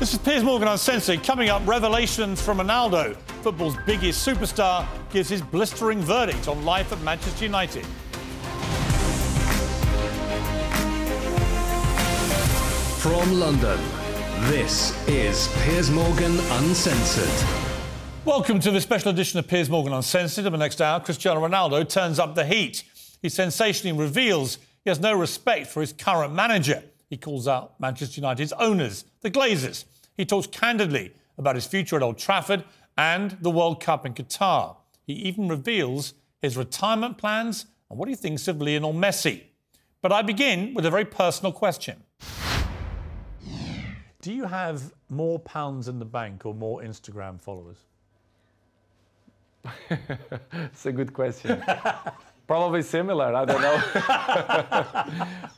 This is Piers Morgan Uncensored. Coming up, revelations from Ronaldo. Football's biggest superstar gives his blistering verdict on life at Manchester United. From London, this is Piers Morgan Uncensored. Welcome to the special edition of Piers Morgan Uncensored. In the next hour, Cristiano Ronaldo turns up the heat. He sensationally reveals he has no respect for his current manager. He calls out Manchester United's owners, the GLAZERS. He talks candidly about his future at Old Trafford and the World Cup in Qatar. He even reveals his retirement plans and what he thinks of Lionel Messi. But I begin with a very personal question. Do you have more pounds in the bank or more Instagram followers? It's a good question. Probably similar, I don't know.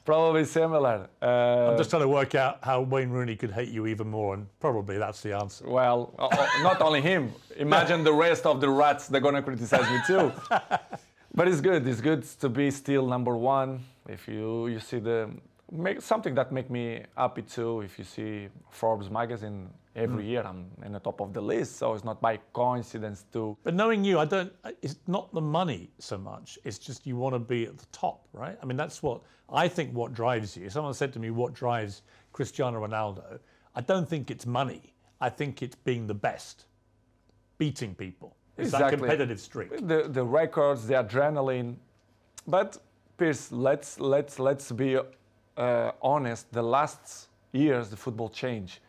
Probably similar. I'm just trying to work out how Wayne Rooney could hate you even more, and probably that's the answer. Well, not only him. Imagine the rest of the rats, they're going to criticize me too. But it's good to be still number one. If you see something that make me happy too, if you see Forbes magazine, every year I'm in the top of the list, so it's not by coincidence too. But knowing you, it's not the money so much, it's just you want to be at the top, right? I mean, that's what drives you. Someone said to me, what drives Cristiano Ronaldo? I don't think it's money. I think it's being the best, beating people. It's exactly. That competitive streak. The records, the adrenaline. But Piers, let's be honest. The last years, the football changed.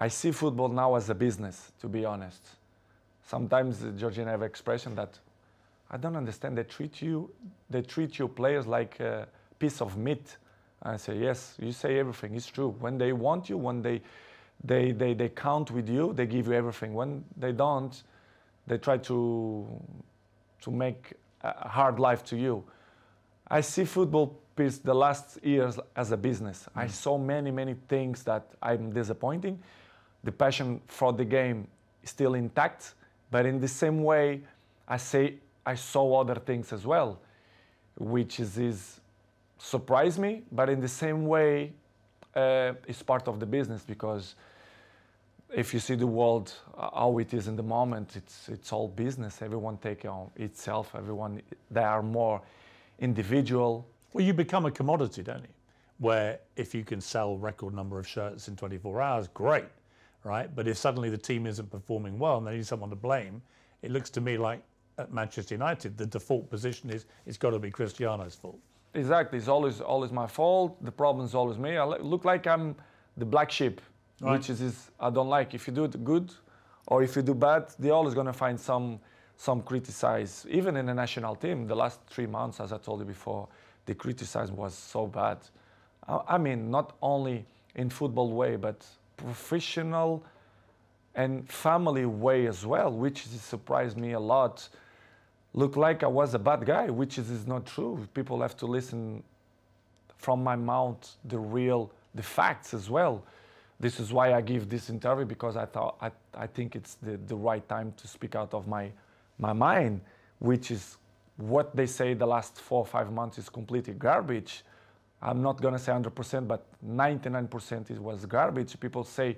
I see football now as a business, to be honest. Sometimes Georgina have an expression that I don't understand. They treat you players like a piece of meat. I say, yes, you say everything. It's true. When they want you, when they count with you, they give you everything. When they don't, they try to make a hard life to you. I see football, Piers, the last years as a business. I saw many things that I'm disappointing. The passion for the game is still intact, but in the same way, I saw other things as well, which is surprised me, but in the same way, it's part of the business, because if you see the world, how it is in the moment, it's all business. Everyone take on itself, they are more individual. Well, you become a commodity, don't you? Where if you can sell a record number of shirts in 24 hours, great. Right? But if suddenly the team isn't performing well and they need someone to blame, it looks to me like at Manchester United, the default position is it's got to be Cristiano's fault. Exactly. It's always my fault. The problem is always me. I look like I'm the black sheep, right, which is I don't like. If you do it good or if you do bad, they're always going to find some criticize. Even in the national team, the last 3 months, as I told you before, the criticism was so bad. I mean, not only in football way, but professional and family way as well, which surprised me a lot. Look like I was a bad guy, which is not true. People have to listen from my mouth the facts as well. This is why I give this interview, because I think it's the right time to speak out of my mind, which is what they say the last 4 or 5 months is completely garbage. I'm not going to say 100%, but 99% it was garbage. People say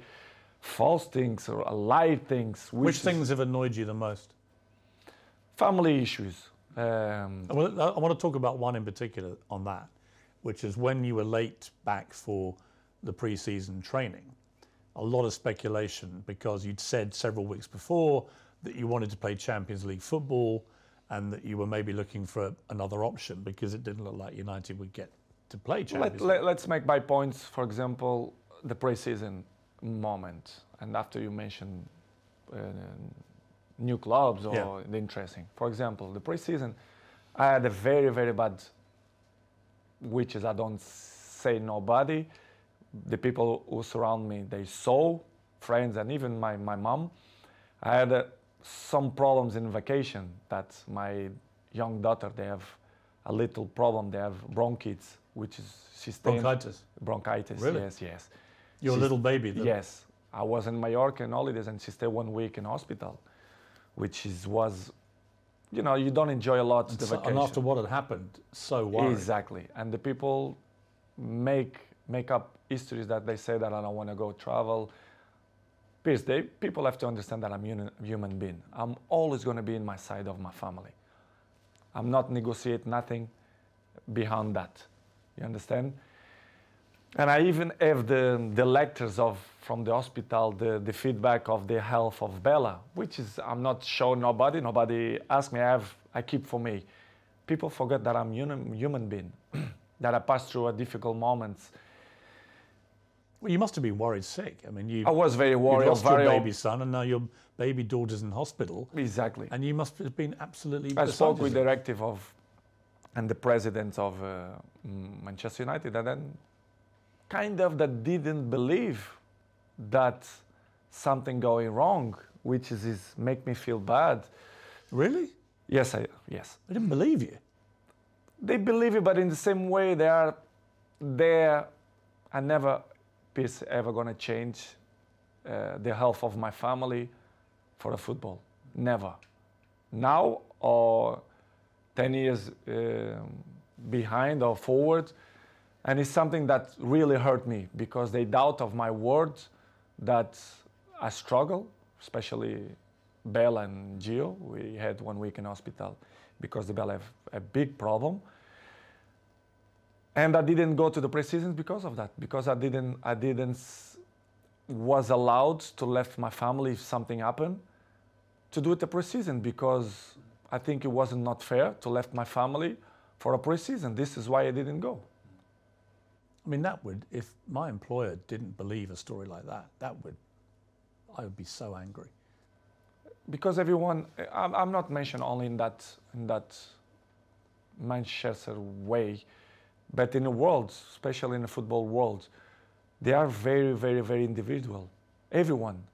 false things or lie things. Which things have annoyed you the most? Family issues. I want to talk about one in particular on that, which is when you were late back for the pre-season training. A lot of speculation, because you'd said several weeks before that you wanted to play Champions League football and that you were maybe looking for another option because it didn't look like United would get to play Champions League. Let's make by points, for example, the pre-season moment. And after you mentioned new clubs or the interesting. For example, the pre-season, I had a very bad, which is I don't say nobody. The people who surround me, they saw, friends and even my mom. I had some problems in vacation that my young daughter, they have a little problem. They have bronchitis, which is she's bronchitis. Bronchitis, really? Yes. Your little baby, though. Yes. I was in Mallorca on holidays and she stayed 1 week in hospital, which was, you know, you don't enjoy a lot the vacation. And after what had happened, so worried. Exactly. And the people make up histories that they say that I don't want to go travel. Piers, people have to understand that I'm a human being. I'm always going to be in my side of my family. I'm not negotiate nothing behind that. You understand? And I even have the letters from the hospital, the feedback of the health of Bella, which is, I'm not showing nobody. Nobody asked me. I keep for me. People forget that I'm human being, that I pass through a difficult moments. Well, you must have been worried sick. I mean, I was very worried. You lost your baby son, and now your baby daughter's in hospital. Exactly. And you must have been absolutely. I spoke with the directive and the president of Manchester United, and then kind of that didn't believe that something going wrong, which is make me feel bad. Really? Yes. They didn't believe you. They believe it, but in the same way, they are there. I never. Piers ever going to change the health of my family for a football. Never. Now or 10 years behind or forward. And it's something that really hurt me because they doubt of my words that I struggle, especially Bella and Gio. We had 1 week in hospital because the Bella have a big problem. And I didn't go to the pre-season because of that, because I didn't was allowed to left my family if something happened to do the pre-season, because I think it wasn't not fair to left my family for a pre-season. This is why I didn't go. I mean, that would, if my employer didn't believe a story like that, I would be so angry. Because everyone, I'm not mentioned only in that Manchester way, but in the world, especially in the football world, they are very, very, very individual. Everyone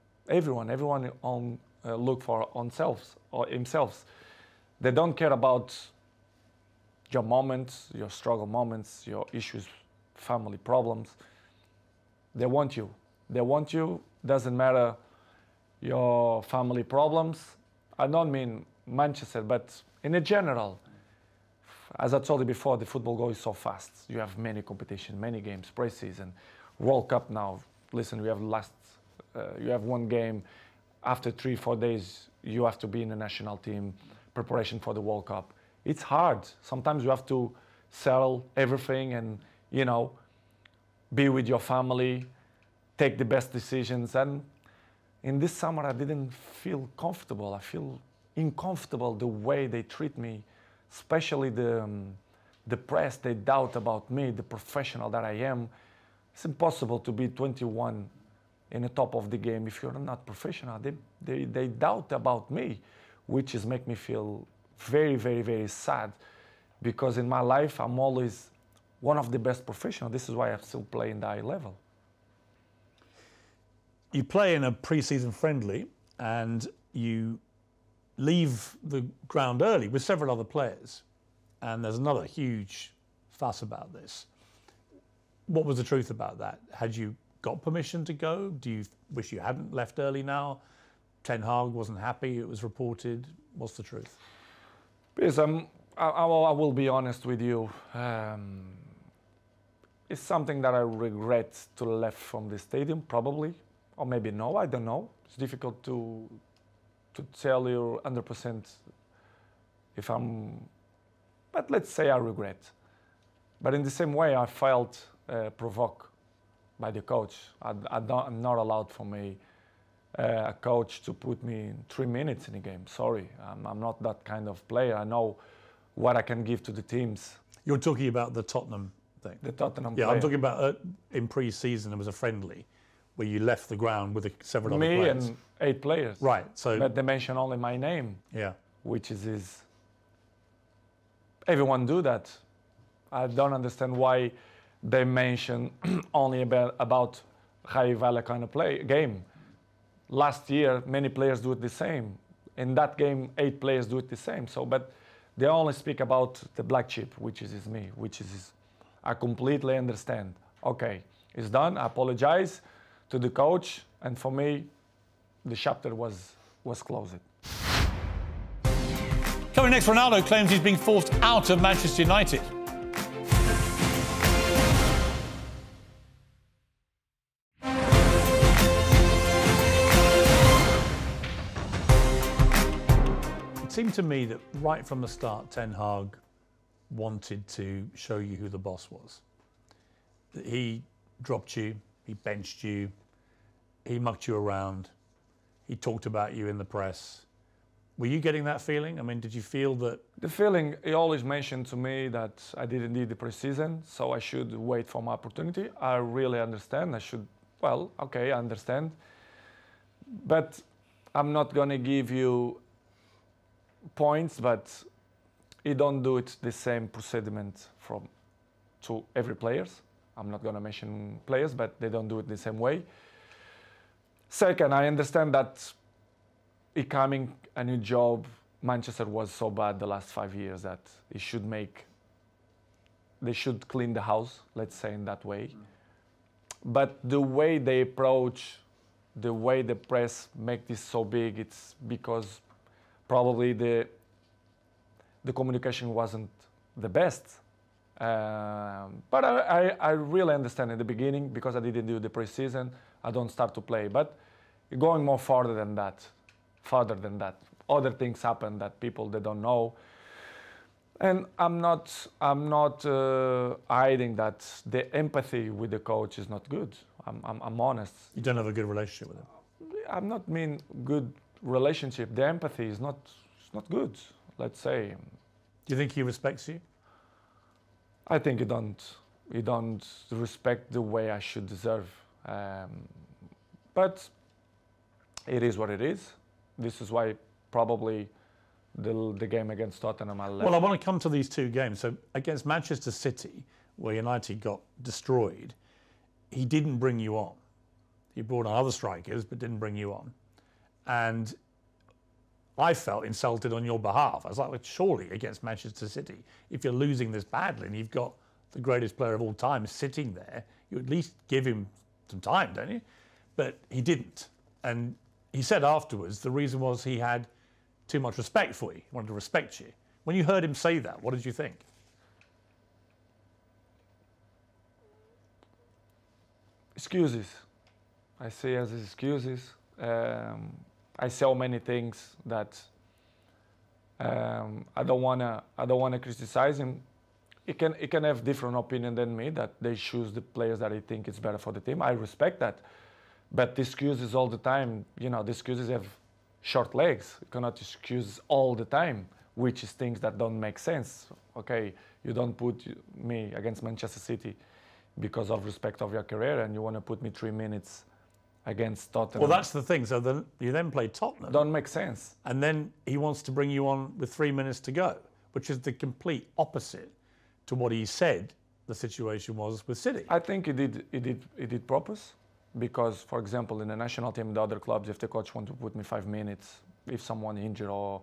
on look for themselves or themselves. They don't care about your moments, your struggle moments, your issues, family problems. They want you. They want you. Doesn't matter your family problems. I don't mean Manchester, but in a general. As I told you before, the football goes so fast. You have many competition, many games, pre-season, World Cup now. Listen, we have you have one game. After 3-4 days, you have to be in the national team, preparation for the World Cup. It's hard. Sometimes you have to sell everything and, you know, be with your family, take the best decisions. And in this summer, I didn't feel comfortable. I feel uncomfortable the way they treat me, especially the press. They doubt about me, the professional that I am. It's impossible to be 21 in the top of the game if you're not professional. They doubt about me, which is make me feel very, very, very sad, because in my life, I'm always one of the best professionals. This is why I still play in the high level. You play in a pre-season friendly and you leave the ground early with several other players. And there's another huge fuss about this. What was the truth about that? Had you got permission to go? Do you wish you hadn't left early now? Ten Hag wasn't happy, it was reported. What's the truth? Because I will be honest with you. It's something that I regret to left from the stadium, probably. Or maybe no, I don't know. It's difficult to tell you 100% if I'm... But let's say I regret. But in the same way, I felt provoked by the coach. I'm not allowed for me, a coach, to put me in 3 minutes in a game. Sorry, I'm not that kind of player. I know what I can give to the teams. You're talking about the Tottenham thing? The Tottenham player. I'm talking about in pre-season, there was a friendly where you left the ground with several other players. Me and 8 players. Right. So, but they mention only my name. Yeah. Which is everyone do that. I don't understand why they mention only about high value kind of game. Last year, many players do it the same. In that game, 8 players do it the same. So, but they only speak about the black sheep, which is me, which is, I completely understand. Okay, it's done. I apologize to the coach, and for me, the chapter was closed. Coming next, Ronaldo claims he's being forced out of Manchester United. seemed to me that right from the start, Ten Hag wanted to show you who the boss was. That he dropped you, he benched you, he mucked you around, he talked about you in the press. Were you getting that feeling? I mean, did you feel that? The feeling, he always mentioned to me that I didn't need the preseason, so I should wait for my opportunity. I really understand. I should, well, okay, I understand. But I'm not going to give you points, but he don't do it the same procediment to every players. I'm not going to mention players, but they don't do it the same way. Second, I understand that becoming a new job, Manchester was so bad the last 5 years that they should clean the house, let's say in that way. But the way they approach, the way the press make this so big, it's because probably the communication wasn't the best. But I really understand in the beginning, because I didn't do the preseason, I don't start to play. But going more further than that, other things happen that people they don't know. And I'm not hiding that the empathy with the coach is not good. I'm honest. You don't have a good relationship with him? I'm not mean good relationship. The empathy is not good, let's say. Do you think he respects you? I think he don't respect the way I should deserve. But it is what it is. This is why probably the game against Tottenham I left. Well, I want to come to these two games. So against Manchester City, where United got destroyed, he didn't bring you on. He brought on other strikers, but didn't bring you on. And I felt insulted on your behalf. I was like, well, surely against Manchester City, if you're losing this badly and you've got the greatest player of all time sitting there, you at least give him some time, don't you? But he didn't. And he said afterwards the reason was he had too much respect for you. He wanted to respect you. When you heard him say that, what did you think? Excuses. I say as excuses. I say many things that I don't wanna criticize him. He can have different opinion than me, that they choose the players that I think is better for the team. I respect that. But the excuses all the time, you know, the excuses have short legs. You cannot excuse all the time, which is things that don't make sense. Okay, you don't put me against Manchester City because of respect of your career, and you want to put me 3 minutes against Tottenham. Well, that's the thing. So then you then play Tottenham. Don't make sense. And then he wants to bring you on with 3 minutes to go, which is the complete opposite to what he said the situation was with City. I think he did purpose, because, for example, in the national team, the other clubs, if the coach wants to put me 5 minutes, if someone injured or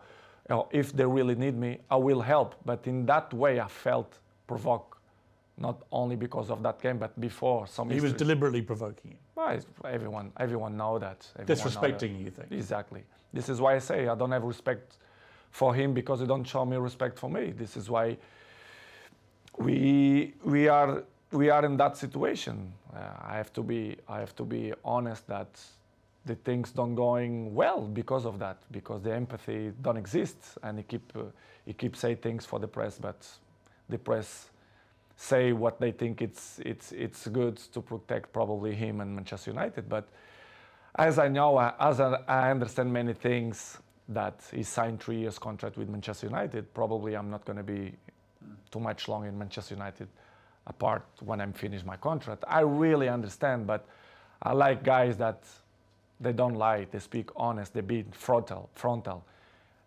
if they really need me, I will help. But in that way, I felt provoked. Not only because of that game, but before some. He was deliberately provoking you. Well, everyone know that. Disrespecting you, think? Exactly. This is why I say I don't have respect for him, because he don't show me respect for me. This is why we are in that situation. I have to be honest that the things don't going well because of that, because the empathy don't exist, and he keep say things for the press, but the press say what they think it's good to protect probably him and Manchester United. But as I know, as I understand many things, that he signed 3 years contract with Manchester United, probably I'm not going to be too much long in Manchester United apart when I'm finished my contract. I really understand, but I like guys that they don't lie, they speak honest, they be frontal,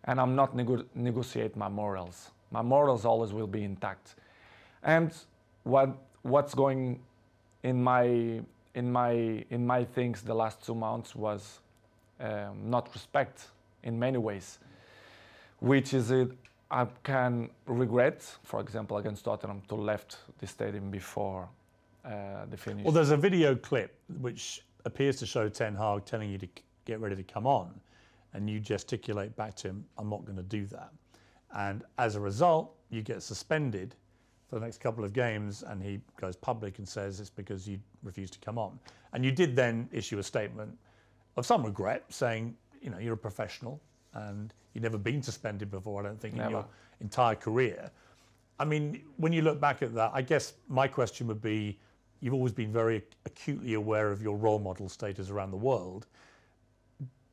and I'm not negotiate my morals. My morals always will be intact. And what's going in my things the last 2 months was not respect in many ways, which is it. I can regret, for example, against Tottenham, to left the stadium before the finish. Well, there's a video clip which appears to show Ten Hag telling you to get ready to come on, and you gesticulate back to him, "I'm not going to do that." And as a result, you get suspended for the next couple of games, and he goes public and says it's because you refused to come on. And you did then issue a statement of some regret, saying, you know, you're a professional, and you've never been suspended before, I don't think, Never. in your entire career. I mean, when you look back at that, I guess my question would be, you've always been very acutely aware of your role model status around the world.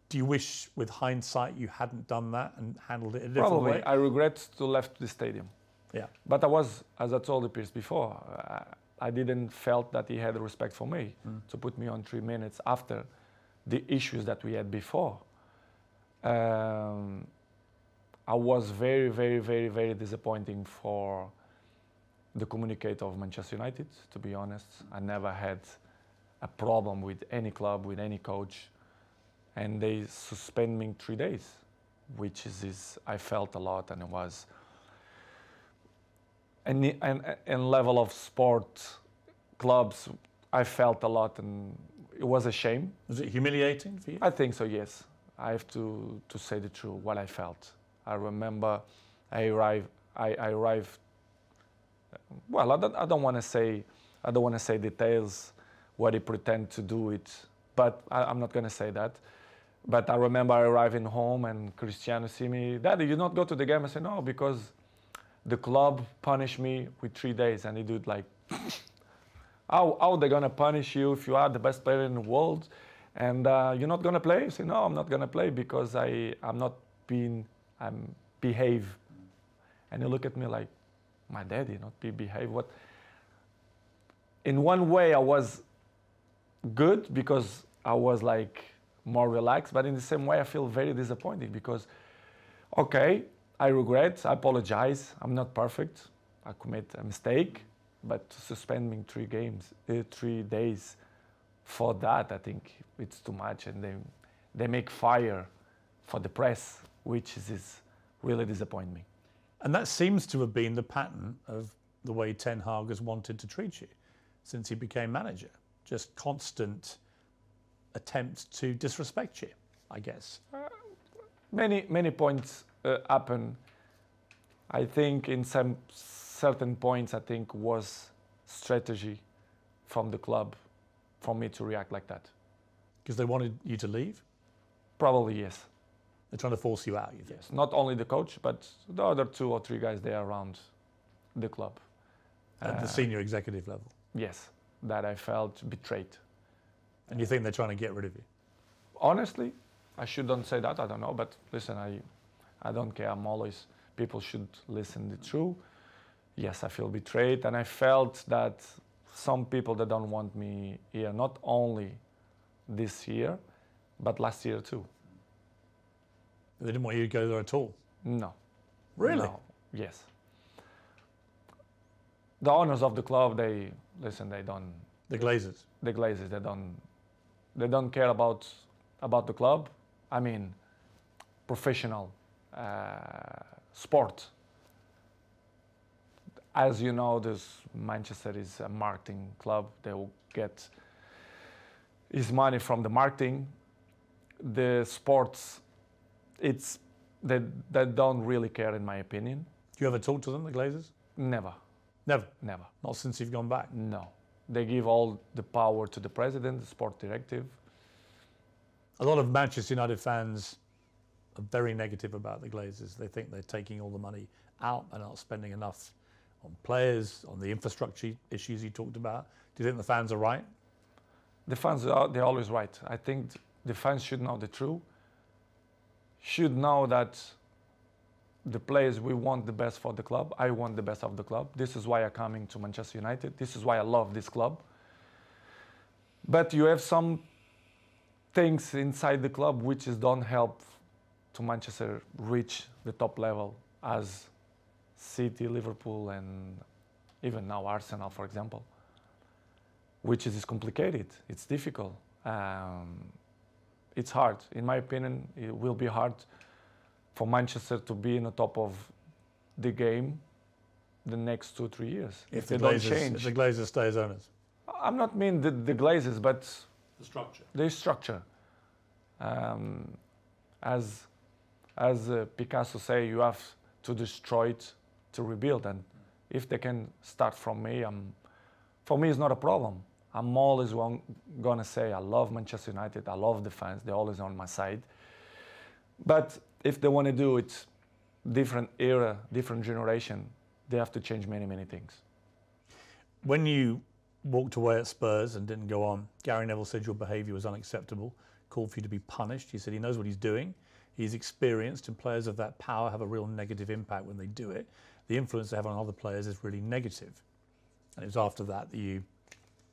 Do you wish, with hindsight, you hadn't done that and handled it a different way? Probably. I regret to left the stadium. Yeah. But I was, as I told Piers before, I didn't felt that he had respect for me to put me on 3 minutes after the issues that we had before. I was very, very, very, very disappointing for the communicator of Manchester United, to be honest. I never had a problem with any club, with any coach. And they suspend me 3 days, which is I felt a lot, and it was and level of sport clubs, I felt a lot, and it was a shame. Was it humiliating for you? I think so, yes. I have to say the truth, what I felt. I remember I arrived. Well, I don't want to say details what he pretend to do it, but I'm not going to say that. But I remember arriving home and Cristiano see me, Daddy, you not go to the game? I said, no, because the club punished me with 3 days. And he did like, how they going to punish you if you are the best player in the world and you're not going to play? I said, no, I'm not going to play because I'm behave. And he look at me like, my daddy, not behave. What? In one way, I was good because I was like more relaxed, but in the same way, I feel very disappointed because, okay, I regret, I apologize, I'm not perfect, I commit a mistake, but to suspend me 3 days for that, I think it's too much, and they make fire for the press, which is really disappoint me. And that seems to have been the pattern of the way Ten Hag has wanted to treat you since he became manager. Just constant attempts to disrespect you, I guess. Many points happen. I think in some certain points, I think was strategy from the club for me to react like that. Because they wanted you to leave? Probably, yes. They're trying to force you out, you think? Yes, not only the coach, but the other 2 or 3 guys there around the club. At the senior executive level? Yes, that I felt betrayed. And you think they're trying to get rid of you? Honestly, I shouldn't say that, I don't know, but listen, I don't care, I'm always, people should listen the truth. Yes, I feel betrayed, and I felt that some people that don't want me here, not only this year, but last year too. They didn't want you to go there at all? No. Really? No. Yes. The owners of the club, they don't. The Glazers? The Glazers, they don't care about the club. I mean, professional sport. As you know, Manchester is a marketing club. They will get his money from the marketing. The sports, they don't really care, in my opinion. Do you ever talk to them, the Glazers? Never. Never? Never. Not since you've gone back? No. They give all the power to the president, the sport directive. A lot of Manchester United fans are very negative about the Glazers. They think they're taking all the money out and not spending enough on players, on the infrastructure issues you talked about. Do you think the fans are right? The fans, they're always right. I think the fans should know the truth, should know that the players, we want the best for the club. I want the best of the club. This is why I'm coming to Manchester United. This is why I love this club. But you have some things inside the club which don't help to Manchester reach the top level as City, Liverpool, and even now Arsenal, for example, which is complicated. It's difficult. It's hard. In my opinion, it will be hard for Manchester to be in the top of the game the next 2-3 years. If they don't change. If the Glazers stay as owners. I'm not mean the Glazers, but the structure. The structure. As Picasso say, you have to destroy it to rebuild. And if they can start from me, for me it's not a problem. I'm always gonna say I love Manchester United. I love the fans. They're always on my side. But if they want to do it, different era, different generation, they have to change many, many things. When you walked away at Spurs and didn't go on, Gary Neville said your behaviour was unacceptable, called for you to be punished. He said he knows what he's doing. He's experienced, and players of that power have a real negative impact when they do it. The influence they have on other players is really negative. And it was after that that you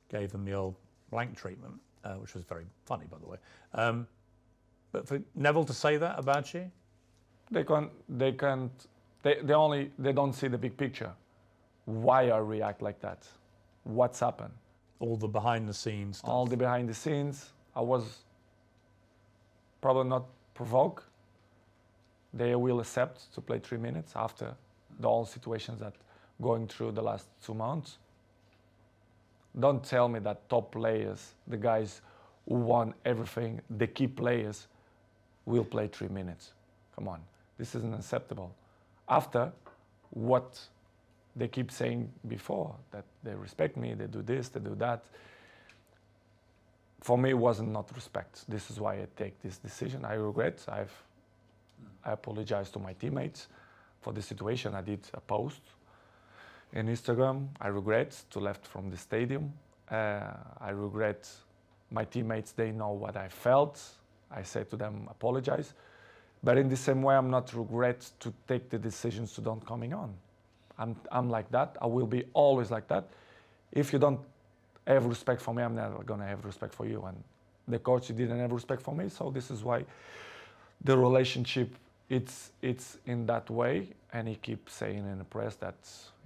gave them the old blank treatment, which was very funny, by the way. But for Neville to say that about you? They don't see the big picture. Why I react like that? What's happened? All the behind the scenes stuff. All the behind the scenes. I was probably not provoked. They will accept to play 3 minutes after the whole situations that going through the last 2 months. Don't tell me that top players, the guys who won everything, the key players, will play 3 minutes. Come on, this isn't acceptable. After what they keep saying before, that they respect me, they do this, they do that. For me, it wasn't not respect. This is why I take this decision. I regret. I apologize to my teammates for the situation. I did a post in Instagram. I regret to left from the stadium. I regret my teammates. They know what I felt. I say to them, apologize. But in the same way, I'm not regret to take the decisions to don't coming on. I'm like that. I will be always like that. If you don't have respect for me, I'm never gonna have respect for you. And the coach didn't have respect for me, so this is why the relationship it's in that way. And he keeps saying in the press that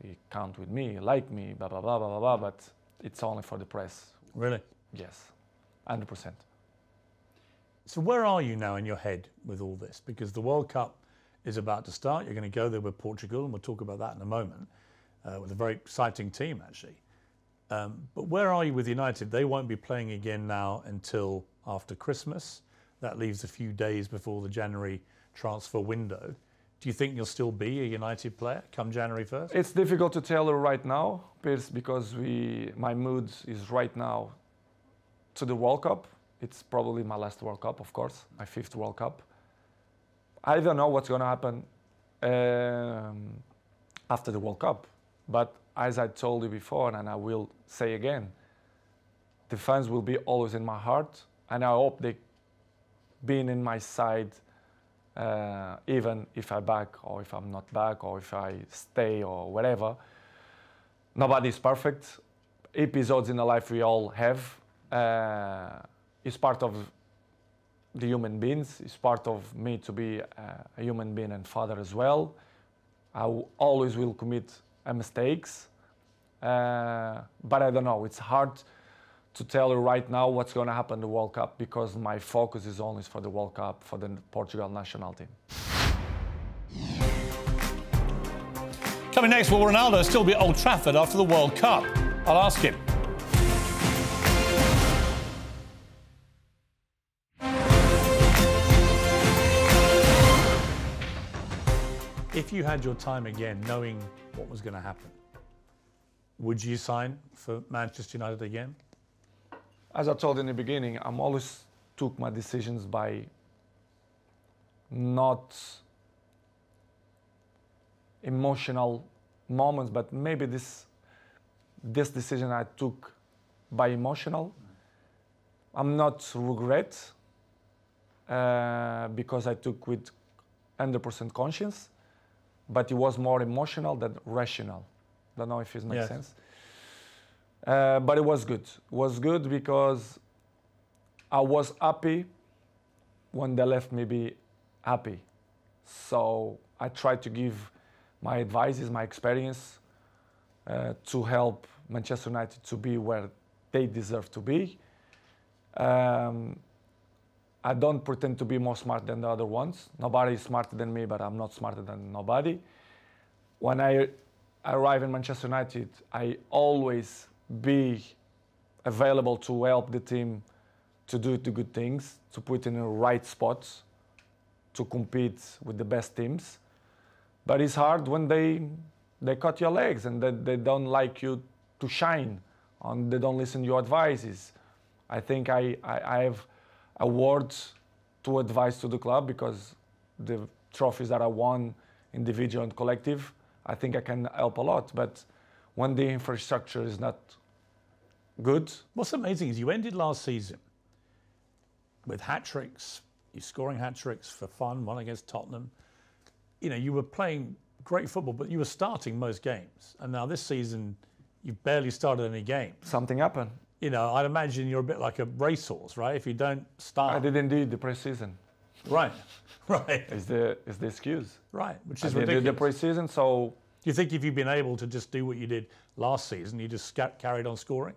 he can't with me, like me, blah blah blah blah blah blah. But it's only for the press. Really? Yes, 100%. So where are you now in your head with all this? Because the World Cup is about to start. You're going to go there with Portugal, and we'll talk about that in a moment, with a very exciting team, actually. But where are you with United? They won't be playing again now until after Christmas. That leaves a few days before the January transfer window. Do you think you'll still be a United player come January 1st? It's difficult to tell right now, Piers, because my mood is right now to the World Cup. It's probably my last World Cup, of course, my 5th World Cup. I don't know what's going to happen after the World Cup. But as I told you before, and I will say again, the fans will be always in my heart. And I hope they being in my side, even if I'm back or if I'm not back or if I stay or whatever. Nobody's perfect. Episodes in the life we all have. It's part of the human beings. It's part of me to be a human being and father as well. I always will commit mistakes, but I don't know. It's hard to tell you right now what's going to happen in the World Cup because my focus is only for the World Cup, for the Portugal national team. Coming next, will Ronaldo still be at Old Trafford after the World Cup? I'll ask him. If you had your time again, knowing what was going to happen, would you sign for Manchester United again? As I told in the beginning, I'm always took my decisions by not emotional moments, but maybe this decision I took by emotional. I'm not regret because I took with 100% conscience. But it was more emotional than rational. Don't know if it makes sense. But it was good. It was good because I was happy when they left me be happy. So I tried to give my advices, my experience to help Manchester United to be where they deserve to be. I don't pretend to be more smart than the other ones. Nobody is smarter than me, but I'm not smarter than nobody. When I arrive in Manchester United, I always be available to help the team to do the good things, to put in the right spots, to compete with the best teams. But it's hard when they cut your legs and they don't like you to shine, and they don't listen to your advices. I think I have a word to advise to the club because trophies that I won, individual and collective, I think I can help a lot. But when the infrastructure is not good. What's amazing is you ended last season with hat-tricks, you're scoring hat-tricks for fun, one against Tottenham. You know, you were playing great football, but you were starting most games. And now this season, you've barely started any games. Something happened. You know, I'd imagine you're a bit like a racehorse, right? If you don't start. I didn't do the pre-season. Right, right. Is the excuse. Right, which is I ridiculous. did the pre-season, so... Do you think if you'd been able to just do what you did last season, you just carried on scoring?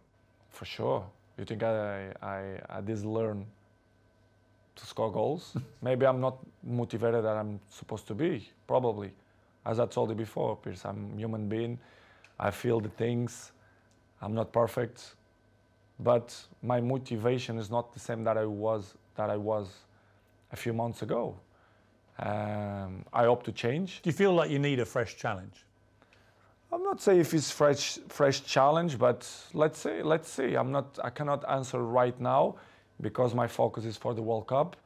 For sure. You think I did learn to score goals? Maybe I'm not motivated that I'm supposed to be, probably. As I told you before, Piers, I'm a human being. I feel the things. I'm not perfect. But my motivation is not the same that I was a few months ago. I hope to change. Do you feel like you need a fresh challenge? I'm not saying if it's fresh challenge, but let's see. I cannot answer right now because my focus is for the World Cup.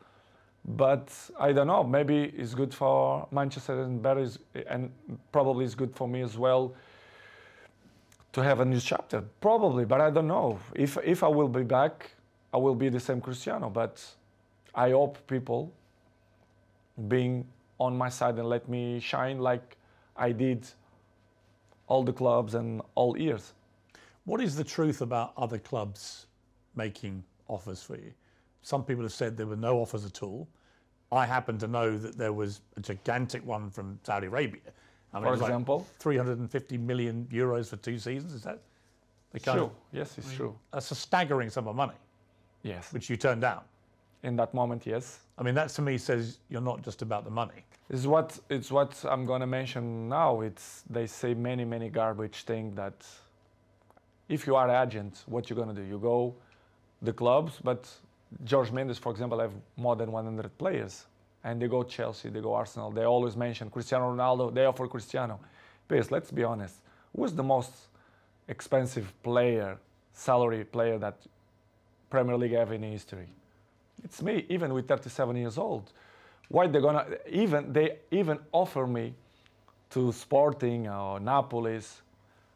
But I don't know. Maybe it's good for Manchester and probably it's good for me as well to have a new chapter. Probably, but I don't know. If I will be back, I will be the same Cristiano. But I hope people being on my side and let me shine like I did all the clubs and all years. What is the truth about other clubs making offers for you? Some people have said there were no offers at all. I happen to know that there was a gigantic one from Saudi Arabia. I mean, for example? Like 350 million euros for 2 seasons, is that the kind True, of, yes, it's true. That's a staggering sum of money. Yes. Which you turned down. In that moment, yes. I mean, that to me says you're not just about the money. It's what I'm gonna mention now. They say many garbage things that if you are an agent, what you're gonna do? You go the clubs, but Jorge Mendes, for example, have more than 100 players, and they go Chelsea, they go Arsenal. They always mention Cristiano Ronaldo. They offer Cristiano. Please, let's be honest. Who's the most expensive player, salary player that Premier League have in history? It's me, even with 37 years old. Why they even offer me to Sporting or Napolis?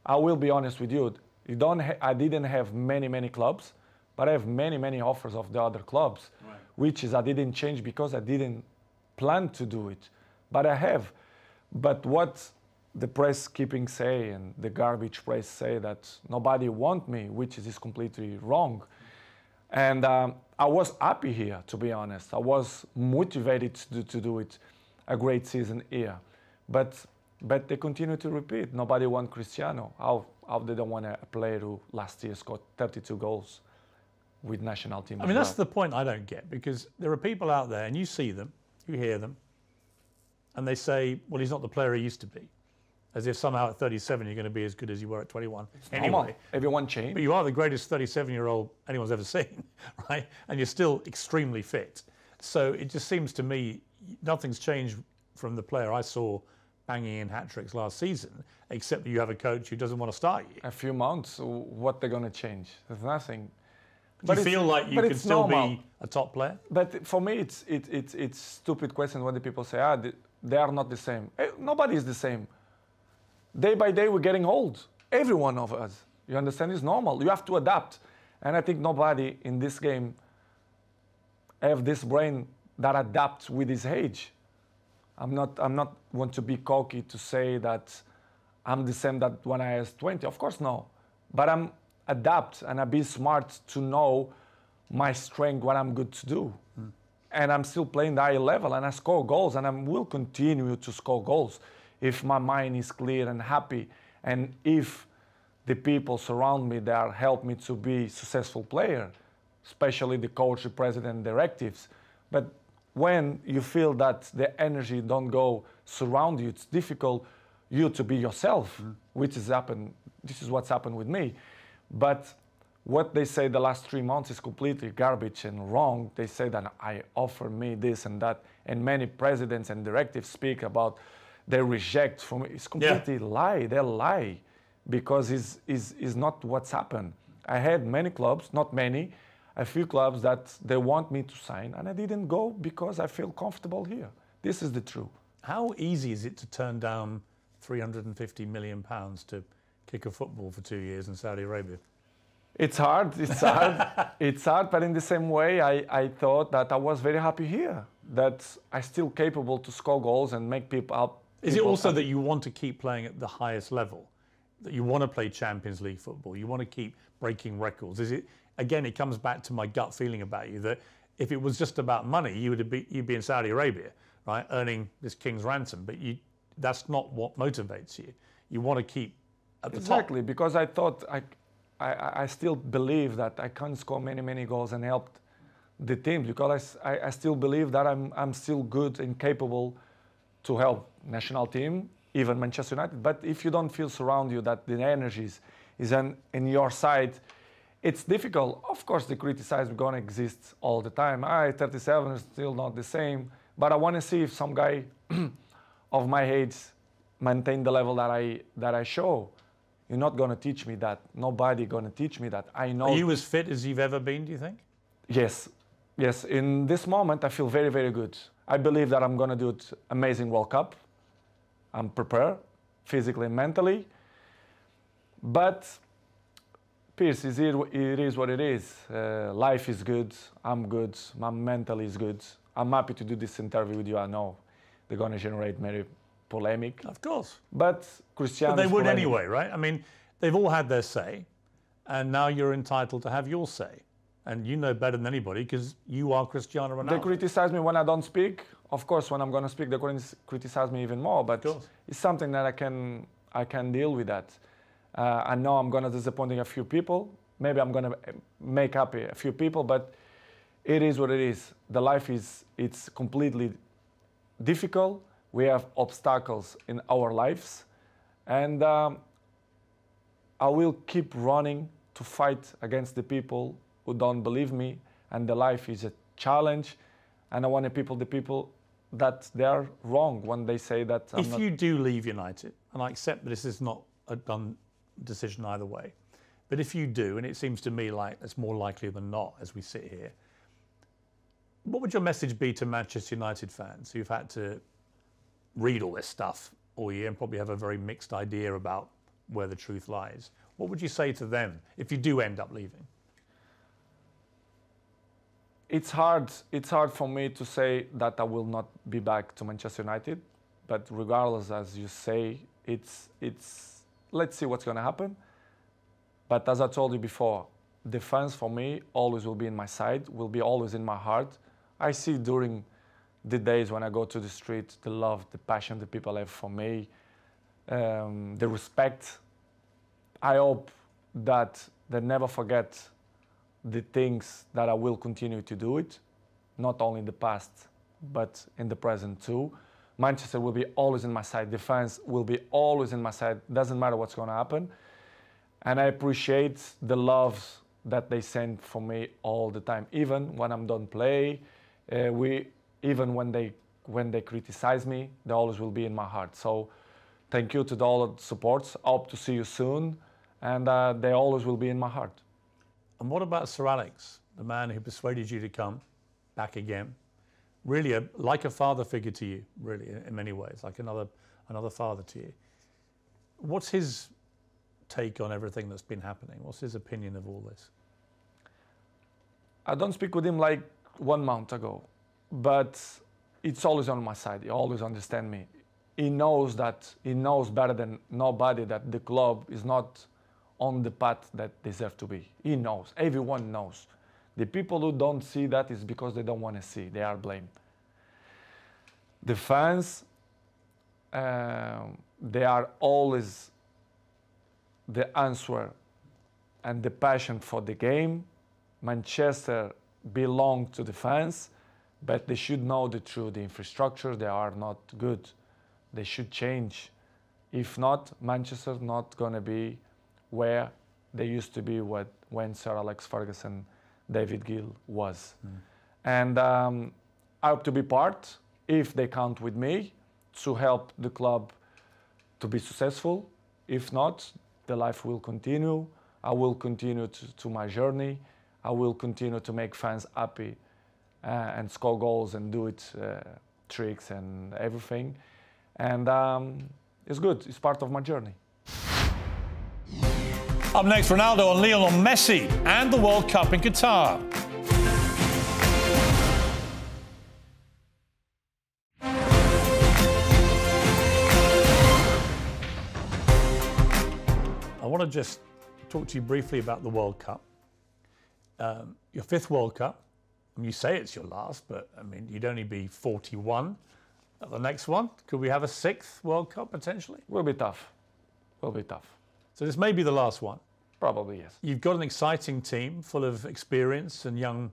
I will be honest with you. I didn't have many clubs, but I have many offers of the other clubs, right. Which is I didn't change because I didn't plan to do it, but I have. But what the press keeping say and the garbage press say that nobody want me, which is completely wrong. And I was happy here, to be honest. I was motivated to do it, a great season here. But they continue to repeat. Nobody want Cristiano. How they don't want a player who last year scored 32 goals with national team. I mean, that's the point I don't get, because there are people out there, and you see them, you hear them, and they say, well, he's not the player he used to be. As if somehow at 37 you're going to be as good as you were at 21. Anyway, everyone changed. But you are the greatest 37-year-old anyone's ever seen, right? And you're still extremely fit. So it just seems to me nothing's changed from the player I saw banging in hat-tricks last season, except that you have a coach who doesn't want to start you. A few months, what they're going to change? There's nothing. Do you feel like you could still be a top player? But for me, it's stupid question when the people say, they are not the same. Nobody is the same. Day by day, we're getting old. Every one of us. You understand? It's normal. You have to adapt. And I think nobody in this game have this brain that adapts with his age. I'm not want to be cocky to say that I'm the same that when I was 20. Of course, no. But I'm adapt and I be smart to know my strength, what I'm good to do. And I'm still playing the high level and I score goals and I will continue to score goals if my mind is clear and happy, and if the people surround me that help me to be a successful player, especially the coach, the president, directives. But when you feel that the energy don't go surround you, it's difficult you to be yourself, which has happened. This is what's happened with me. But what they say the last 3 months is completely garbage and wrong. They say that I offer me this and that, and many presidents and directives speak about they reject from it. It's completely lie. They lie because it's not what's happened. I had many clubs, not many, a few clubs that they want me to sign, and I didn't go because I feel comfortable here. This is the truth. How easy is it to turn down £350 million to kick a football for 2 years in Saudi Arabia? It's hard, it's hard, it's hard, but in the same way, I thought that I was very happy here, that I'm still capable to score goals and make people up. Is it also that you want to keep playing at the highest level? That you want to play Champions League football? You want to keep breaking records? Is it, again, it comes back to my gut feeling about you, that if it was just about money, you'd be in Saudi Arabia, right, earning this king's ransom, but that's not what motivates you. You want to keep at the top. Exactly, because I thought I still believe that I can score many goals and help the team, because I still believe that I'm still good and capable to help national team, even Manchester United. But if you don't feel surround you that the energy is in your side, it's difficult. Of course, the criticism is going to exist all the time. 37 is still not the same, but I want to see if some guy of my age maintain the level that I show. You're not going to teach me that. Nobody going to teach me that. I know. Are you as fit as you've ever been, do you think? Yes. Yes. In this moment, I feel very good. I believe that I'm going to do it amazing World Cup. I'm prepared, physically and mentally. But, Piers, it is what it is. Life is good. I'm good. My mental is good. I'm happy to do this interview with you. I know they're going to generate many polemic. Of course. But Cristiano. But they would polemic. anyway, right? I mean, they've all had their say, and now you're entitled to have your say. And you know better than anybody because you are Cristiano Ronaldo. They criticize me when I don't speak. Of course, when I'm going to speak, they're going to criticize me even more. But it's something that I can deal with that. I know I'm going to disappoint a few people. Maybe I'm going to make happy a few people, but it is what it is. The life it's completely difficult. We have obstacles in our lives, and I will keep running to fight against the people who don't believe me, and the life is a challenge, and I want the people that they are wrong when they say that if you do leave United, and I accept that this is not a done decision either way, but if you do, and it seems to me like it's more likely than not as we sit here, what would your message be to Manchester United fans who've had to read all this stuff all year and probably have a very mixed idea about where the truth lies? What would you say to them if you do end up leaving? It's hard for me to say that I will not be back to Manchester United, but regardless, as you say, it's let's see what's going to happen. But as I told you before, the fans for me always will be in my side, will be always in my heart. I see during the days when I go to the street, the love, the passion the people have for me, the respect. I hope that they never forget the things that I will continue to do it, not only in the past, but in the present too. Manchester will be always in my side. The fans will be always in my side. Doesn't matter what's going to happen. And I appreciate the love that they send for me all the time, even when I'm done play. Even when they criticize me, they always will be in my heart. So thank you to all the supports. I hope to see you soon, and they always will be in my heart. And what about Sir Alex, the man who persuaded you to come back again? Really, like a father figure to you, really, in many ways, like another father to you. What's his take on everything that's been happening? What's his opinion of all this? I don't speak with him like 1 month ago, but it's always on my side. He always understands me. He knows better than nobody that the club is not on the path that deserve to be. He knows. Everyone knows. The people who don't see that is because they don't want to see. They are blamed. The fans, they are always the answer and the passion for the game. Manchester belongs to the fans, but they should know the truth. The infrastructure, they are not good. They should change. If not, Manchester is not going to be where they used to be when Sir Alex Ferguson, David Gill was. And I hope to be part, if they count with me, to help the club to be successful. If not, the life will continue. I will continue to my journey. I will continue to make fans happy and score goals and do it tricks and everything. And it's good. It's part of my journey. Up next, Ronaldo and Lionel Messi and the World Cup in Qatar. I want to just talk to you briefly about the World Cup. Your 5th World Cup. I mean, you say it's your last, but I mean, you'd only be 41 at the next one. Could we have a 6th World Cup potentially? Will be tough. Will be tough. So this may be the last one. Probably, yes. You've got an exciting team full of experience and young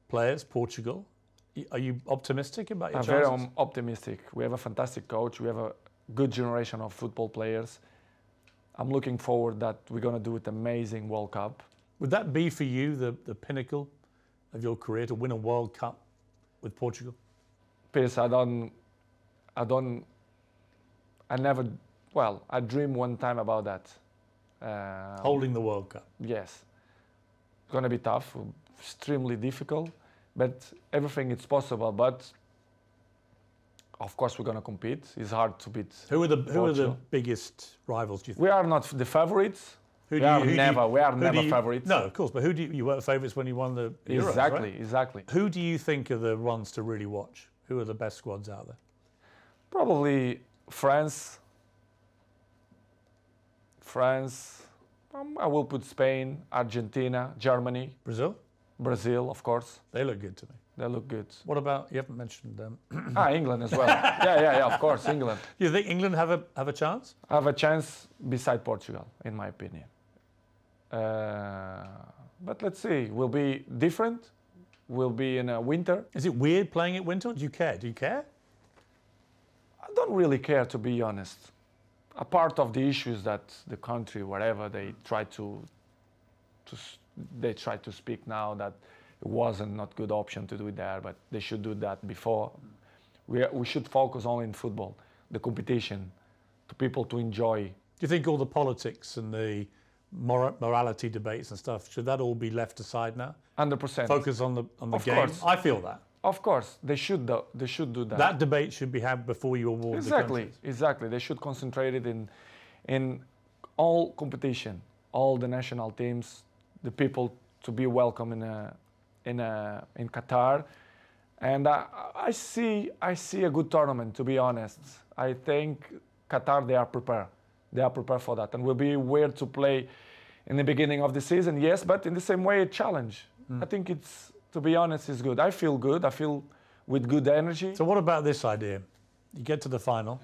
players, Portugal. Are you optimistic about your chances? I'm very optimistic. We have a fantastic coach. We have a good generation of football players. I'm looking forward that we're going to do an amazing World Cup. Would that be for you the pinnacle of your career, to win a World Cup with Portugal? Piers, I dreamed one time about that. Holding the World Cup. Yes. It's going to be tough, extremely difficult, but everything is possible. But of course, we're going to compete. It's hard to beat. Who are the biggest rivals, do you think? We are not the favorites. We are never favorites. No, of course, but who do you were favourites when you won the Euros, Exactly, right? exactly. Who do you think are the ones to really watch? Who are the best squads out there? Probably France. I will put Spain, Argentina, Germany. Brazil? Brazil, of course. They look good to me. They look good. What about, you haven't mentioned England as well. yeah, of course, England. Do you think England have a chance? Have a chance beside Portugal, in my opinion. But let's see. We'll be different. We'll be in a winter. Is it weird playing at winter? Do you care? Do you care? I don't really care, to be honest. A part of the issues that the country, wherever they try to speak now that it wasn't not good option to do it there, but they should do that before. We should focus only in football, the competition, to people to enjoy. Do you think all the politics and the morality debates and stuff, should that all be left aside now? 100%. Focus on the Of game. course. I feel that. Of course, they should do that. That debate should be had before you award the countries. Exactly. They should concentrate it in all competition, all the national teams, the people to be welcome in Qatar, and I see a good tournament. To be honest, I think Qatar, they are prepared. They are prepared for that, and will be weird to play in the beginning of the season. Yes, but in the same way, a challenge. I think it's. To be honest, it's good. I feel good. I feel with good energy. So what about this idea? You get to the final.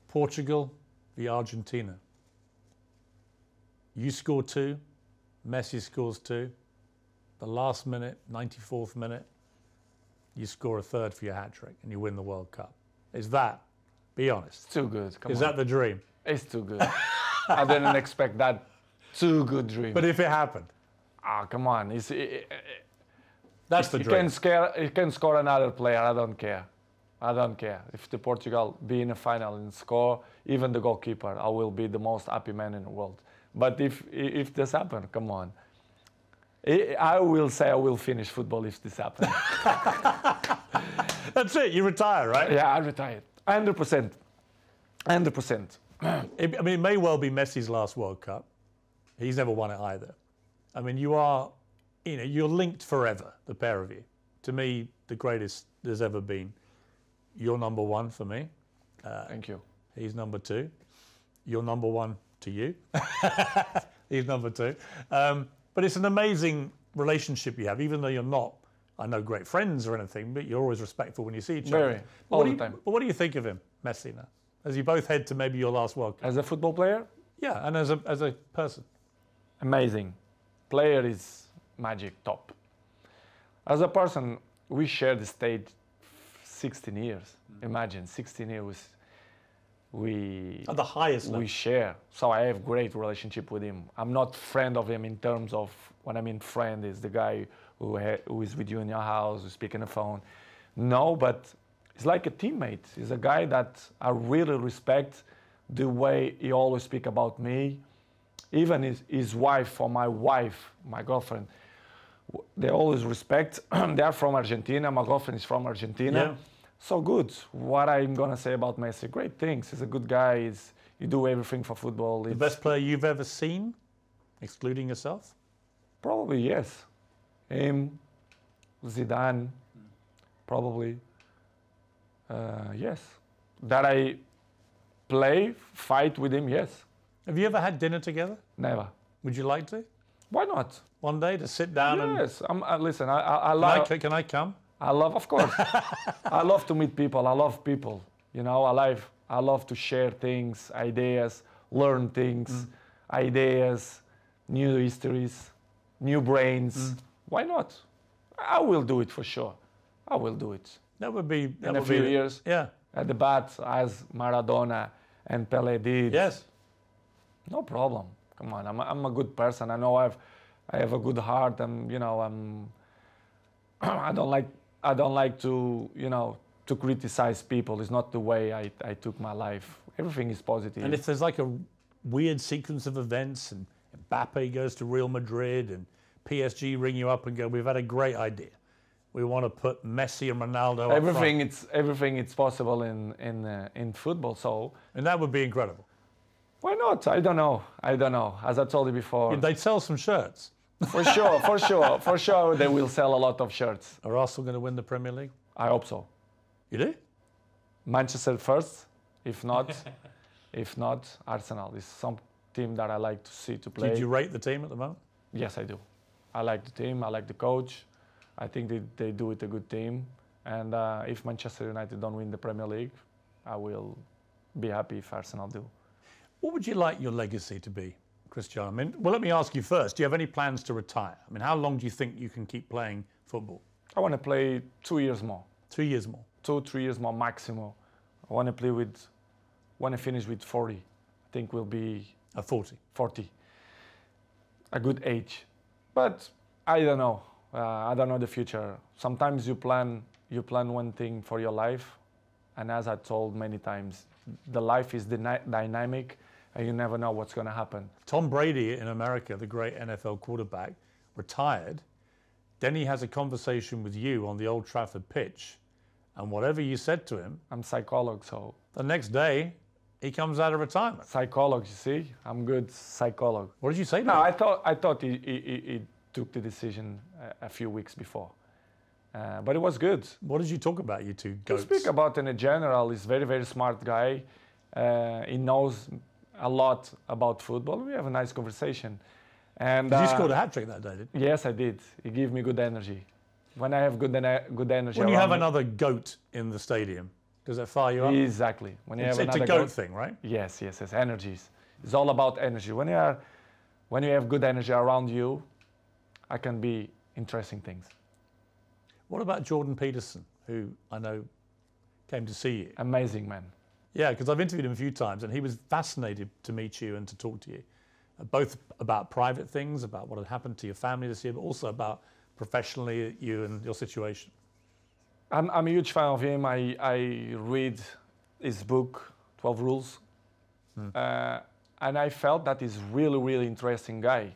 Portugal v Argentina. You score 2. Messi scores 2. The last minute, 94th minute, you score a 3rd for your hat-trick and you win the World Cup. Is that, be honest. It's too good. Come on. Is that the dream? It's too good. I didn't expect that. Too good dream. But if it happened? Come on. That's the dream. He can score another player. I don't care. I don't care. If the Portugal be in a final and score, even the goalkeeper, I will be the most happy man in the world. But if this happens, come on. I will say I will finish football if this happens. That's it. You retire, right? Yeah, I retired. 100%. 100%. I mean, it may well be Messi's last World Cup. He's never won it either. I mean, you're linked forever, the pair of you. To me, the greatest there's ever been. You're number 1 for me. Thank you. He's number 2. You're number 1 to you. He's number 2. But it's an amazing relationship you have, even though you're not, I know, great friends or anything, but you're always respectful when you see each other. All the time. But what do you think of him, Messi, now? As you both head to maybe your last World Cup? As a football player? Yeah, and as a person. Amazing. Player is magic, top. As a person, we share the stage 16 years. Imagine, 16 years at the highest level. We share. So I have great relationship with him. I'm not friend of him in terms of, when I mean friend, is the guy who is with you in your house, who speak on the phone. No, but he's like a teammate. He's a guy that I really respect the way he always speak about me. Even his wife or my girlfriend, they always respect. They are from Argentina. My girlfriend is from Argentina. So good. What I'm gonna say about Messi? Great things. He's a good guy. You do everything for football. The best player you've ever seen, excluding yourself? Probably yes. Him, Zidane, probably. Yes. That I fight with him, yes. Have you ever had dinner together? Never. Would you like to? Why not? One day to sit down Yes. Listen, I love... Can I come? I love, of course. I love to meet people. I love people. You know, I love to share things, ideas, learn things, ideas, new histories, new brains. Why not? I will do it for sure. I will do it. That would be... In a few years. Yeah. At the bat, as Maradona and Pelé did. Yes. No problem. Come on, I'm a good person. I know I have a good heart. I don't like to, to criticize people. It's not the way I took my life. Everything is positive. And if there's like a weird sequence of events and Mbappe goes to Real Madrid and PSG ring you up and go, we've had a great idea. We want to put Messi and Ronaldo up front. Everything it's possible in football. So. And that would be incredible. Why not? I don't know. As I told you before. Yeah, they'd sell some shirts. For sure, they will sell a lot of shirts. Are Arsenal going to win the Premier League? I hope so. You do? Manchester first. If not, Arsenal is some team that I like to see to play. Did you rate the team at the moment? Yes, I do. I like the team. I like the coach. I think they do it a good team. And if Manchester United don't win the Premier League, I will be happy if Arsenal do. What would you like your legacy to be, Cristiano? I mean, well, let me ask you first. Do you have any plans to retire? I mean, how long do you think you can keep playing football? I want to play 2 years more. 2 years more? 2-3 years more maximum. I want to finish with 40. I think we'll be... 40? 40. A good age. But I don't know. I don't know the future. Sometimes you plan one thing for your life. And as I told many times, the life is dynamic and you never know what's going to happen. Tom Brady in America, the great NFL quarterback, retired. Then he has a conversation with you on the Old Trafford pitch. And whatever you said to him... I'm psychologist, so... The next day, he comes out of retirement. Psychologist, you see? I'm good psychologist. What did you say to him? No, I thought he took the decision a few weeks before. But it was good. What did you talk about, you two goats? To speak about in a general, he's a very, very smart guy. He knows a lot about football. We have a nice conversation. And you scored a hat-trick that day, didn't you? Yes, I did. He gave me good energy. When I have good energy when you have another goat in the stadium, does that fire you up? Exactly. When you it's have a goat thing, right? Yes. Energies. It's all about energy. When you have good energy around you, I can be interesting things. What about Jordan Peterson, who I know came to see you? Amazing man. Yeah, because I've interviewed him a few times and he was fascinated to meet you and to talk to you, both about private things, about what had happened to your family this year, but also about professionally you and your situation. I'm a huge fan of him. I read his book, 12 Rules, and I felt that he's really, really interesting guy.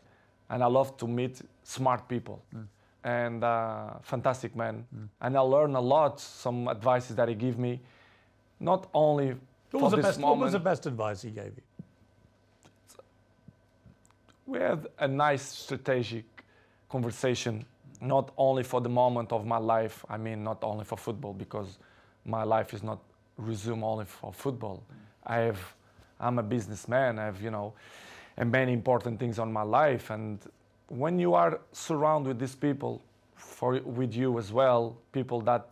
And I love to meet smart people. And fantastic man. And I learn a lot, some advices that he gave me, not only for this moment. What was the best advice he gave you? We had a nice strategic conversation, not only for the moment of my life, I mean not only for football, because my life is not resumed only for football. I'm a businessman, I have, and many important things on my life. And when you are surrounded with these people, with you as well, people that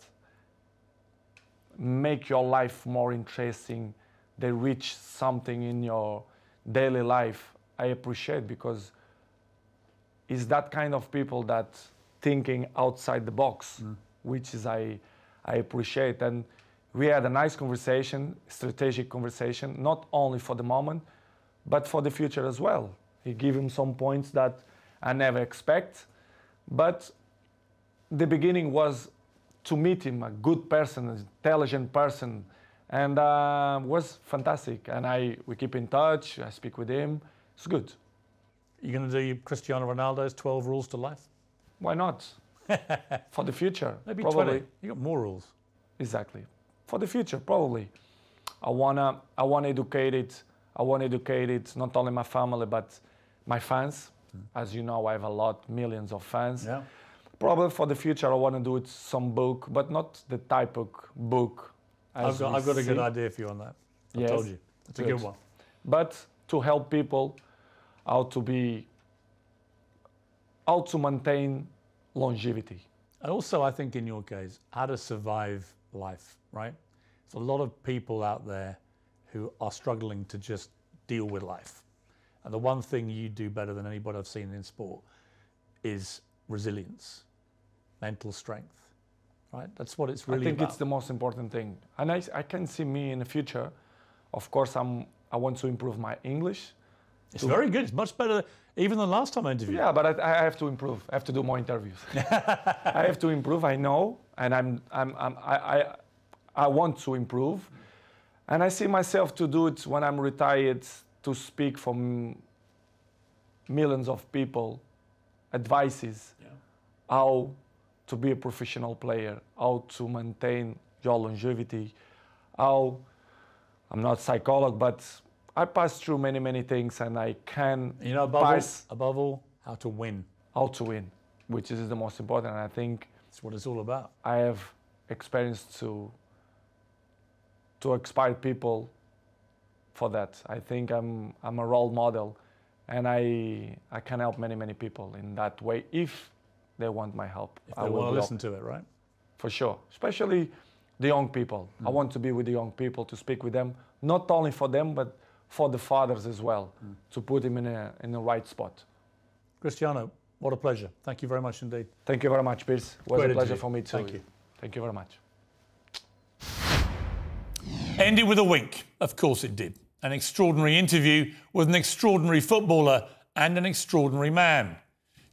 make your life more interesting, they reach something in your daily life, I appreciate, because it's that kind of people that thinking outside the box, which is I appreciate. And we had a nice conversation, strategic conversation, not only for the moment, but for the future as well. He gave him some points that I never expect, but the beginning was to meet him, a good person, an intelligent person, and was fantastic. And we keep in touch, I speak with him, it's good. You're going to do Cristiano Ronaldo's 12 rules to life? Why not? For the future. Maybe probably. 20. You got more rules. Exactly. for the future, probably. I wanna educate it. I want to educate it, not only my family, but my fans. As you know, I have millions of fans. Yeah. Probably for the future, I want to do it some book, but not the type of book. I've got a good idea for you on that. I told you. It's a good one. But to help people how to maintain longevity. And also, I think in your case, how to survive life, right? There's a lot of people out there who are struggling to just deal with life. And the one thing you do better than anybody I've seen in sport is resilience, mental strength, right? That's what it's really about. I think it's the most important thing. And I can see me in the future. Of course, I want to improve my English. It's very good. It's much better even than last time I interviewed. Yeah, but I have to improve. I have to do more interviews. I have to improve. I know, and I want to improve, and I see myself to do it when I'm retired, to speak for millions of people, advices, how to be a professional player, how to maintain your longevity, how I'm not a psychologist, but I pass through many things, and I can above all, how to win. How to win, which is the most important. And I think that's what it's all about. I have experience to inspire people for that. I think I'm a role model, and I can help many people in that way if they want my help. If they want to listen to it, right? For sure, especially the young people. I want to be with the young people, to speak with them, not only for them, but for the fathers as well, to put him in the right spot. Cristiano, what a pleasure. Thank you very much indeed. Thank you very much, Piers. It was a pleasure for me too. Thank you. Thank you very much. Ended with a wink. Of course it did. An extraordinary interview with an extraordinary footballer and an extraordinary man.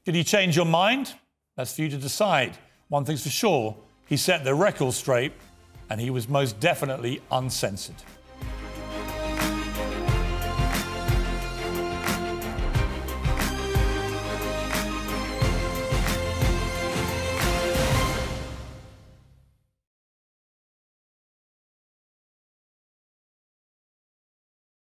Did he change your mind? That's for you to decide. One thing's for sure, he set the record straight, and he was most definitely uncensored.